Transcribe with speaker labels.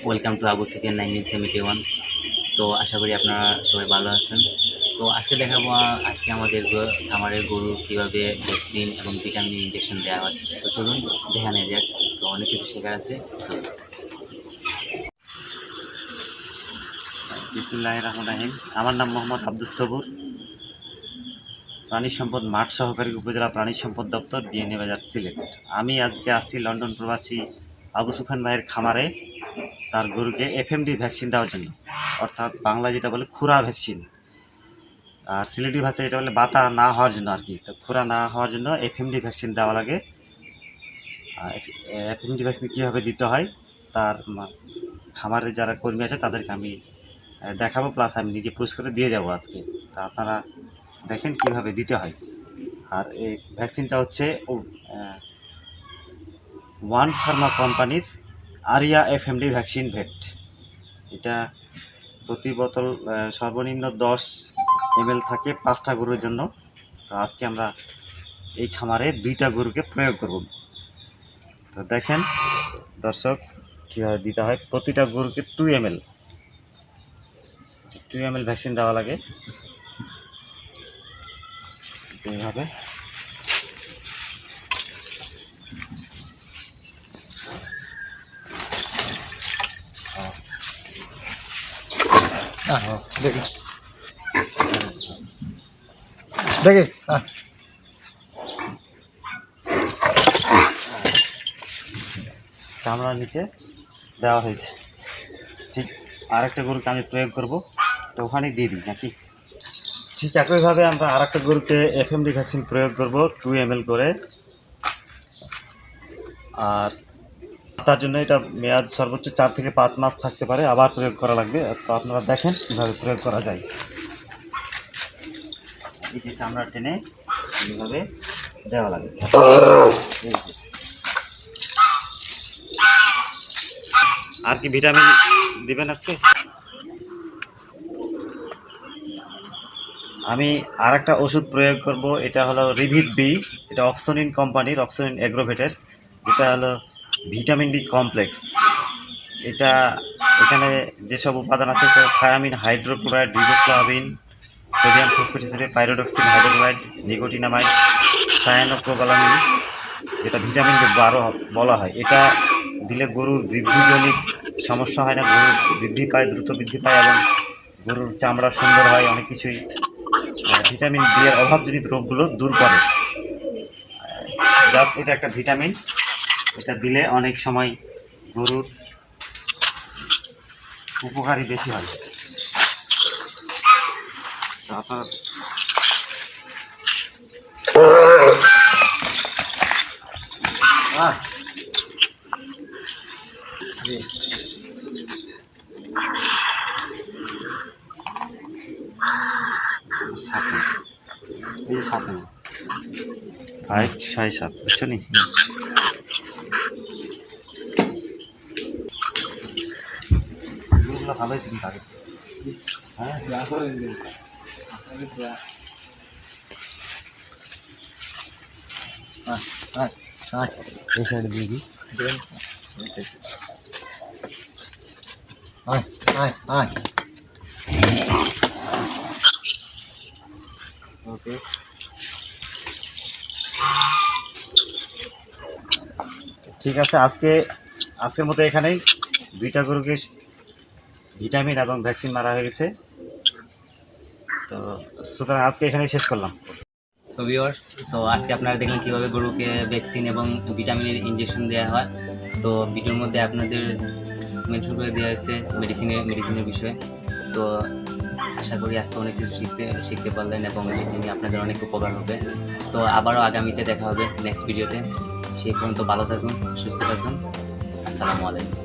Speaker 1: Welcome to Abu Sufian 1971। তো আশা করি আপনারা সবাই ভালো আছেন। তো আজকে দেখাবো আজকে আমাদের খামারের গরু কীভাবে ভ্যাকসিন এবং ভিটামিন ইঞ্জেকশন দেওয়া হয়। তো চলুন দেখা নেওয়া যাক। তো অনেক কিছু শেখার আছে। চলুন।
Speaker 2: বিসমিল্লাহির রহমানির রহিম। আমার নাম মোহাম্মদ আব্দুস সবুর, প্রাণী সম্পদ মাঠ সহকারী, উপজেলা প্রাণী সম্পদ দপ্তর, বিএনএ বাজার, সিলেট। আমি আজকে আসছি লন্ডন প্রবাসী আবু সুফিয়ান ভাইয়ের খামারে তার গরুকে এফএমডি ভ্যাকসিন দেওয়ার জন্য, অর্থাৎ বাংলা যেটা বলে খুরা ভ্যাকসিন, আর সিলেটি ভাষায় যেটা বলে বাতা না হওয়ার জন্য আর কি। তো খুরা না হওয়ার জন্য এফএমডি ভ্যাকসিন দেওয়া লাগে। এফএমডি ভ্যাকসিন কীভাবে দিতে হয় তার খামারে যারা কর্মী আছে তাদেরকে আমি দেখাবো, প্লাস আমি নিজে পুশ করে দিয়ে যাব আজকে। তা আপনারা দেখেন কীভাবে দিতে হয়। আর এই ভ্যাকসিনটা হচ্ছে ওয়ান ফার্মা কোম্পানির আরিয়া এফএমডি ভ্যাকসিন ভেট। এটা প্রতি বোতল সর্বনিম্ন 10 ml থাকে 5টা গরুর জন্য। তো আজকে আমরা এই খামারে 2টা গরুকে প্রয়োগ করব। তো দেখেন দর্শক কীভাবে দিতে হয়। প্রতিটা গরুকে 2 ml ভ্যাকসিন দেওয়া লাগে। এইভাবে
Speaker 3: দেখি দেখি
Speaker 2: চামড়ার নিচে দেওয়া হয়েছে। ঠিক আরেকটা গরুকে আমি প্রয়োগ করব, তো ওখানেই দিয়ে দিই নাকি। ঠিক একইভাবে আমরা আরেকটা গরুকে এফএমডি ভ্যাকসিন প্রয়োগ করব 2 ml করে। আর তার জন্য এটা মেয়াদ সর্বোচ্চ 4 থেকে 5 মাস থাকতে পারে, আবার প্রয়োগ করা লাগবে। তো আপনারা দেখেন কীভাবে প্রয়োগ করা যায়। এই যে চামড়া টেনে এইভাবে দেওয়া লাগে। আর কি ভিটামিন দিবেন আজকে? আমি আর একটা ওষুধ প্রয়োগ করব, এটা হলো রিভিট বি। এটা অক্সোনিন কোম্পানির, অক্সোনিন এগ্রোভেটের, যেটা হলো ভিটামিন বি কমপ্লেক্স। এটা এখানে যেসব উপাদান আছে তো thymine, hydrochloride, riboflavin, sodium phosphate হিসেবে পাইরোডক্সিন, হাইড্রোক্লোরাইড, নিকোটিনামাইড, সায়ানোকোবালামিন, যেটা ভিটামিন বি 12 বলা হয়। এটা দিলে গরুর বৃদ্ধিজনিত সমস্যা হয় না, গরুর বৃদ্ধি পায়, দ্রুত বৃদ্ধি পায় এবং গরুর চামড়া সুন্দর হয়। অনেক কিছুই ভিটামিন বি এর অভাবজনিত রোগগুলো দূর করে। জাস্ট এটা একটা ভিটামিন, এটা দিলে অনেক সময় গরুর উপকারী বেশি হয়। তো আপনার এই যে 7 5 6 7 বুঝছো নি। গরুগুলো ভালো হয়েছে কিন্তু আগে। হ্যাঁ এই সাইডে দিয়ে দিই। ওকে, ঠিক আছে। আজকের মতো এখানেই 2টা গরুকে ভিটামিন এবং ভ্যাকসিন মারা হয়ে গেছে। তো সুতরাং আজকে এখানেই শেষ করলাম।
Speaker 1: তো ভিউয়ার্স, তো আজকে আপনারা দেখলেন কীভাবে গরুকে ভ্যাকসিন এবং ভিটামিনের ইঞ্জেকশন দেওয়া হয়। তো ভিডিওর মধ্যে আপনাদের মেনশন করে দেওয়া হয়েছে মেডিসিনের বিষয়ে। তো আশা করি আজকে অনেক কিছু শিখতে পারলেন এবং এটি নিয়ে আপনাদের অনেক উপকার হবে। তো আবারও আগামীতে দেখা হবে নেক্সট ভিডিওতে। সেই পর্যন্ত ভালো থাকুন, সুস্থ থাকুন। আসসালামু আলাইকুম।